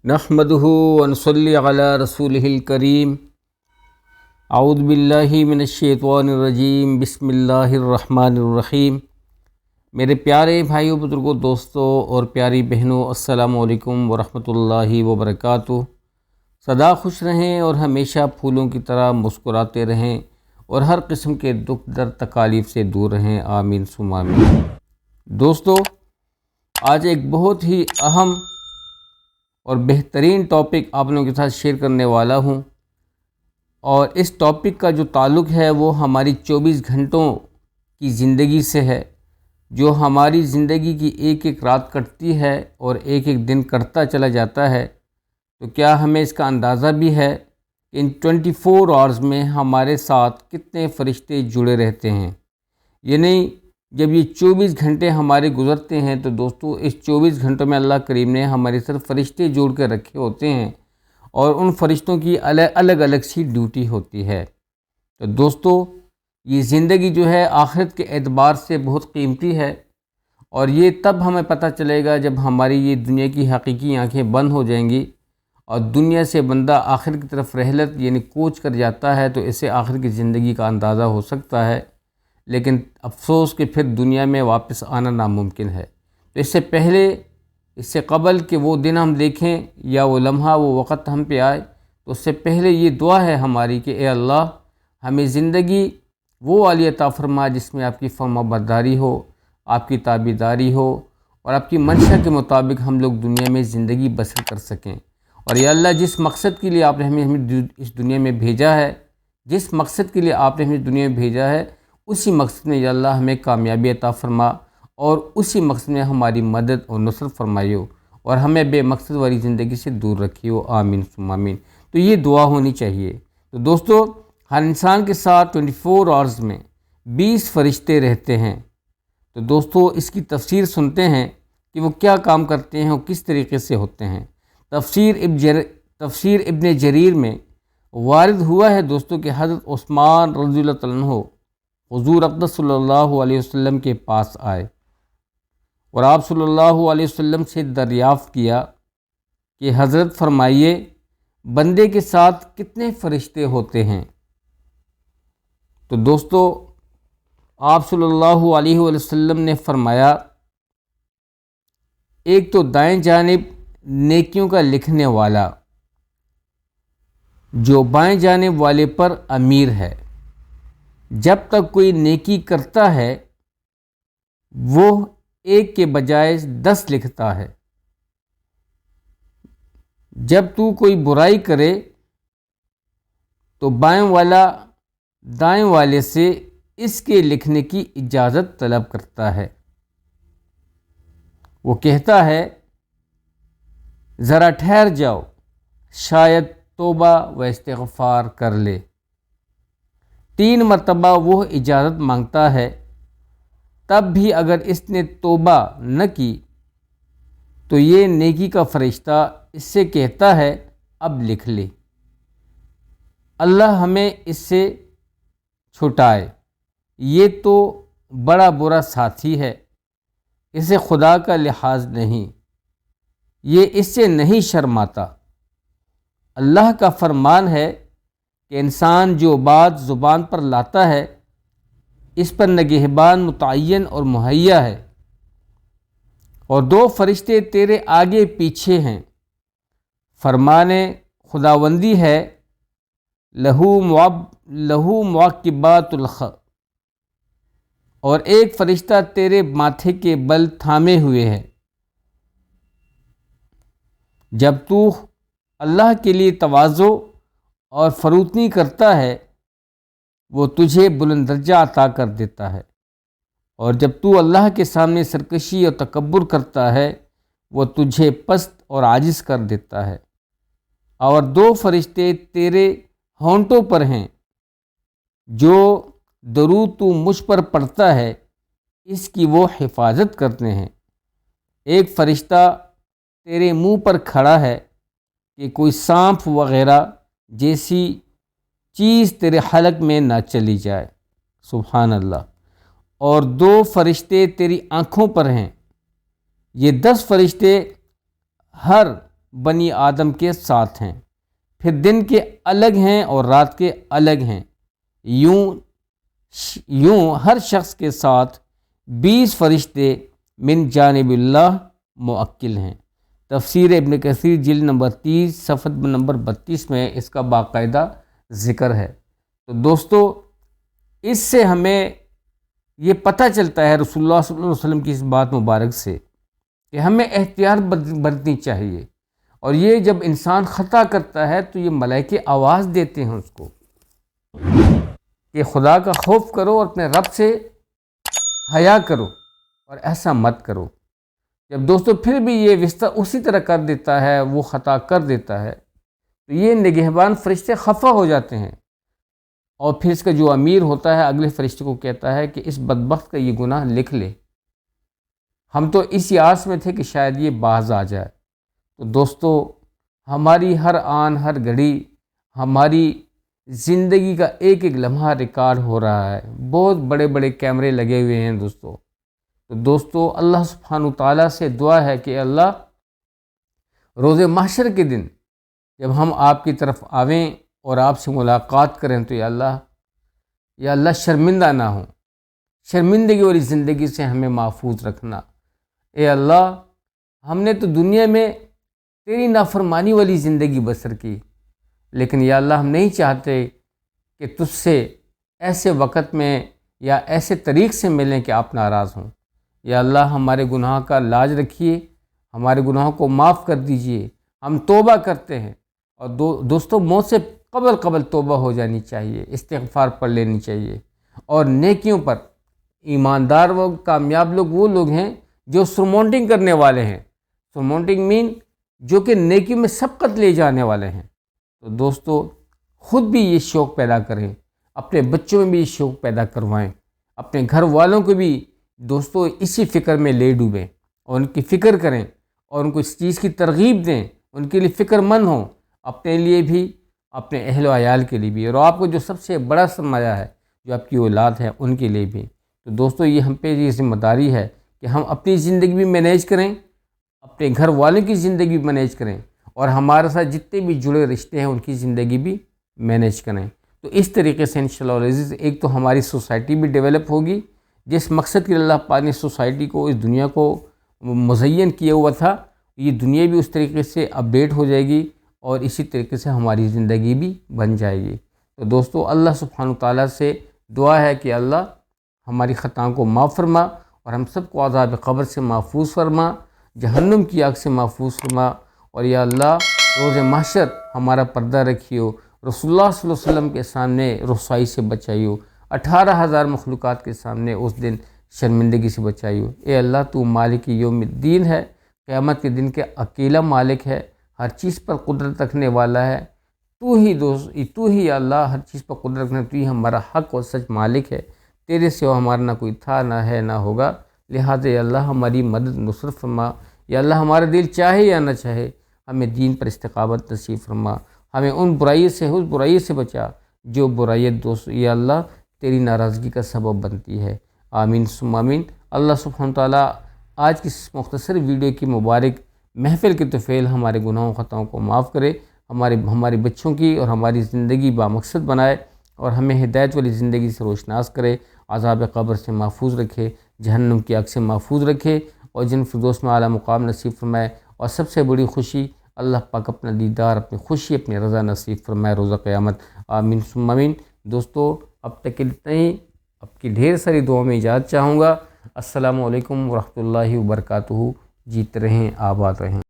نحمدہ ونصلی علی رسولہ الکریم۔ اعوذ باللہ من الشیطان الرجیم، بسم اللہ الرحمن الرحیم۔ میرے پیارے بھائیوں، بزرگوں، دوستوں اور پیاری بہنوں، السلام علیکم ورحمۃ اللہ وبرکاتہ۔ سدا خوش رہیں اور ہمیشہ پھولوں کی طرح مسکراتے رہیں اور ہر قسم کے دکھ درد تکالیف سے دور رہیں، آمین ثم آمین۔ دوستو، آج ایک بہت ہی اہم اور بہترین ٹاپک آپ لوگوں کے ساتھ شیئر کرنے والا ہوں، اور اس ٹاپک کا جو تعلق ہے وہ ہماری 24 گھنٹوں کی زندگی سے ہے، جو ہماری زندگی کی ایک ایک رات کٹتی ہے اور ایک ایک دن کٹتا چلا جاتا ہے۔ تو کیا ہمیں اس کا اندازہ بھی ہے کہ ان 24 آورز میں ہمارے ساتھ کتنے فرشتے جڑے رہتے ہیں؟ یعنی جب یہ 24 گھنٹے ہمارے گزرتے ہیں تو دوستو، اس 24 گھنٹوں میں اللہ کریم نے ہماری صرف فرشتے جوڑ کے رکھے ہوتے ہیں، اور ان فرشتوں کی الگ الگ سی ڈیوٹی ہوتی ہے۔ تو دوستو، یہ زندگی جو ہے آخرت کے اعتبار سے بہت قیمتی ہے، اور یہ تب ہمیں پتہ چلے گا جب ہماری یہ دنیا کی حقیقی آنکھیں بند ہو جائیں گی اور دنیا سے بندہ آخرت کی طرف رحلت یعنی کوچ کر جاتا ہے، تو اسے آخرت کی زندگی کا اندازہ ہو سکتا ہے، لیکن افسوس کہ پھر دنیا میں واپس آنا ناممکن ہے۔ تو اس سے قبل کہ وہ دن ہم دیکھیں یا وہ لمحہ وہ وقت ہم پہ آئے، تو اس سے پہلے یہ دعا ہے ہماری کہ اے اللہ، ہمیں زندگی وہ والی عطا فرما جس میں آپ کی فرما برداری ہو، آپ کی تابعداری ہو، اور آپ کی منشا کے مطابق ہم لوگ دنیا میں زندگی بسر کر سکیں۔ اور یا اللہ، جس مقصد کے لیے آپ نے ہمیں اس دنیا میں بھیجا ہے، جس مقصد کے لیے آپ نے ہمیں دنیا میں بھیجا ہے، اسی مقصد میں یا اللہ ہمیں کامیابی عطا فرما، اور اسی مقصد میں ہماری مدد اور نصرت فرمائیو، اور ہمیں بے مقصد والی زندگی سے دور رکھیو، آمین ثم آمین۔ تو یہ دعا ہونی چاہیے۔ تو دوستو، ہر انسان کے ساتھ 24 آورز میں 20 فرشتے رہتے ہیں۔ تو دوستو، اس کی تفسیر سنتے ہیں کہ وہ کیا کام کرتے ہیں اور کس طریقے سے ہوتے ہیں۔ تفسیر ابن جریر میں وارد ہوا ہے دوستو کہ حضرت عثمان رضی اللہ تعالیٰ عنہ حضور اقدس صلی اللہ علیہ وسلم کے پاس آئے، اور آپ صلی اللہ علیہ وسلم سے دریافت کیا کہ حضرت فرمائیے، بندے کے ساتھ کتنے فرشتے ہوتے ہیں؟ تو دوستو، آپ صلی اللہ علیہ وسلم نے فرمایا، ایک تو دائیں جانب نیکیوں کا لکھنے والا، جو بائیں جانب والے پر امیر ہے، جب تک کوئی نیکی کرتا ہے وہ ایک کے بجائے 10 لکھتا ہے، جب تو کوئی برائی کرے تو بائیں والا دائیں والے سے اس کے لکھنے کی اجازت طلب کرتا ہے۔ وہ کہتا ہے، ذرا ٹھہر جاؤ، شاید توبہ و استغفار کر لے۔ 3 مرتبہ وہ اجازت مانگتا ہے، تب بھی اگر اس نے توبہ نہ کی تو یہ نیکی کا فرشتہ اس سے کہتا ہے، اب لکھ لے۔ اللہ ہمیں اس سے چھٹائے، یہ تو بڑا برا ساتھی ہے، اسے خدا کا لحاظ نہیں، یہ اس سے نہیں شرماتا۔ اللہ کا فرمان ہے کہ انسان جو بات زبان پر لاتا ہے، اس پر نگہبان متعین اور مہیا ہے، اور 2 فرشتے تیرے آگے پیچھے ہیں، فرمان خداوندی ہے، لہو معقبات الخ، اور ایک فرشتہ تیرے ماتھے کے بل تھامے ہوئے ہے۔ جب تو اللہ کے لیے تواضع اور فروتنی کرتا ہے، وہ تجھے بلند درجہ عطا کر دیتا ہے، اور جب تو اللہ کے سامنے سرکشی اور تکبر کرتا ہے، وہ تجھے پست اور عاجز کر دیتا ہے۔ اور 2 فرشتے تیرے ہونٹوں پر ہیں، جو درود تو مجھ پر پڑھتا ہے اس کی وہ حفاظت کرتے ہیں۔ ایک فرشتہ تیرے منہ پر کھڑا ہے کہ کوئی سانپ وغیرہ جیسی چیز تیرے حلق میں نہ چلی جائے، سبحان اللہ۔ اور 2 فرشتے تیری آنکھوں پر ہیں۔ یہ 10 فرشتے ہر بنی آدم کے ساتھ ہیں، پھر دن کے الگ ہیں اور رات کے الگ ہیں، یوں ہر شخص کے ساتھ 20 فرشتے من جانب اللہ موکل ہیں۔ تفسیر ابن کثیر جلد نمبر 30 صفحہ نمبر 32 میں اس کا باقاعدہ ذکر ہے۔ تو دوستو، اس سے ہمیں یہ پتہ چلتا ہے رسول اللہ صلی اللہ علیہ وسلم کی اس بات مبارک سے کہ ہمیں احتیاط برتنی چاہیے، اور یہ جب انسان خطا کرتا ہے تو یہ ملائکے آواز دیتے ہیں اس کو کہ خدا کا خوف کرو اور اپنے رب سے حیا کرو اور ایسا مت کرو۔ جب دوستو پھر بھی یہ وسطی اسی طرح کر دیتا ہے، وہ خطا کر دیتا ہے، تو یہ نگہبان فرشتے خفا ہو جاتے ہیں، اور پھر اس کا جو امیر ہوتا ہے اگلے فرشتے کو کہتا ہے کہ اس بدبخت کا یہ گناہ لکھ لے، ہم تو اسی آس میں تھے کہ شاید یہ باز آ جائے۔ تو دوستو، ہماری ہر آن ہر گھڑی ہماری زندگی کا ایک ایک لمحہ ریکارڈ ہو رہا ہے، بہت بڑے بڑے کیمرے لگے ہوئے ہیں دوستو۔ تو دوستو، اللہ سبحانہ تعالیٰ سے دعا ہے کہ اللہ روز محشر کے دن جب ہم آپ کی طرف آویں اور آپ سے ملاقات کریں تو یا اللہ شرمندہ نہ ہوں، شرمندگی والی زندگی سے ہمیں محفوظ رکھنا۔ اے اللہ، ہم نے تو دنیا میں تیری نافرمانی والی زندگی بسر کی، لیکن یا اللہ ہم نہیں چاہتے کہ تجھ سے ایسے وقت میں یا ایسے طریق سے ملیں کہ آپ ناراض ہوں۔ یا اللہ ہمارے گناہ کا لاج رکھیے، ہمارے گناہوں کو معاف کر دیجئے، ہم توبہ کرتے ہیں۔ اور دوستو، موت سے قبل توبہ ہو جانی چاہیے، استغفار پڑھ لینی چاہیے، اور نیکیوں پر ایماندار و کامیاب لوگ وہ لوگ ہیں جو سرمونٹنگ کرنے والے ہیں۔ سرمونٹنگ مین جو کہ نیکی میں سبقت لے جانے والے ہیں۔ تو دوستو، خود بھی یہ شوق پیدا کریں، اپنے بچوں میں بھی یہ شوق پیدا کروائیں، اپنے گھر والوں کو بھی دوستو اسی فکر میں لے ڈوبیں اور ان کی فکر کریں اور ان کو اس چیز کی ترغیب دیں، ان کے لیے فکر مند ہوں، اپنے لیے بھی، اپنے اہل و عیال کے لیے بھی، اور آپ کو جو سب سے بڑا سرمایہ ہے جو آپ کی اولاد ہے ان کے لیے بھی۔ تو دوستو، یہ ہم پہ یہ ذمہ داری ہے کہ ہم اپنی زندگی بھی مینیج کریں، اپنے گھر والوں کی زندگی بھی مینیج کریں، اور ہمارے ساتھ جتنے بھی جڑے رشتے ہیں ان کی زندگی بھی مینیج کریں۔ تو اس طریقے سے انشاءاللہ العزیز ایک تو ہماری سوسائٹی بھی ڈیولپ ہوگی، جس مقصد کے اللہ پاک نے سوسائٹی کو، اس دنیا کو مزین کیا ہوا تھا، یہ دنیا بھی اس طریقے سے اپڈیٹ ہو جائے گی، اور اسی طریقے سے ہماری زندگی بھی بن جائے گی۔ تو دوستو، اللہ سبحانہ تعالیٰ سے دعا ہے کہ اللہ ہماری خطاؤں کو معاف فرما، اور ہم سب کو عذاب قبر سے محفوظ فرما، جہنم کی آگ سے محفوظ فرما، اور یا اللہ روز محشر ہمارا پردہ رکھیو، رسول اللہ صلی اللہ علیہ وسلم کے سامنے رسوائی سے بچائیو، 18,000 مخلوقات کے سامنے اس دن شرمندگی سے بچائیو۔ اے اللہ، تو مالک یوم الدین ہے، قیامت کے دن کے اکیلا مالک ہے، ہر چیز پر قدرت رکھنے والا ہے، تو ہی یا اللہ ہر چیز پر قدرت رکھنے، تو ہی ہمارا حق اور سچ مالک ہے، تیرے سوا ہمارا نہ کوئی تھا، نہ ہے، نہ ہوگا، لہٰذا یا اللہ ہماری مدد نصرت فرما۔ یا اللہ ہمارا دل چاہے یا نہ چاہے ہمیں دین پر استقامت نصیب فرما، ہمیں ان اس برائی سے بچا جو برائیت دوست یا اللہ تیری ناراضگی کا سبب بنتی ہے۔ آمین ثم آمین۔ اللہ سبحانہ تعالیٰ آج کی اس مختصر ویڈیو کی مبارک محفل کے طفیل ہمارے گناہوں خطاؤں کو معاف کرے، ہمارے بچوں کی اور ہماری زندگی بامقصد بنائے، اور ہمیں ہدایت والی زندگی سے روشناس کرے، عذاب قبر سے محفوظ رکھے، جہنم کی آگ سے محفوظ رکھے، اور جن فردوس میں اعلیٰ مقام نصیب فرمائے، اور سب سے بڑی خوشی اللہ پاک اپنا دیدار، اپنی خوشی، اپنی رضا نصیب فرمائے روزہ قیامت۔ آمین ثم آمین۔ دوستو، اب تک اتنا ہی، اب کی ڈھیر ساری دعاؤں میں اجازت چاہوں گا۔ السلام علیکم ورحمۃ اللہ وبرکاتہ۔ جیت رہیں، آباد رہیں۔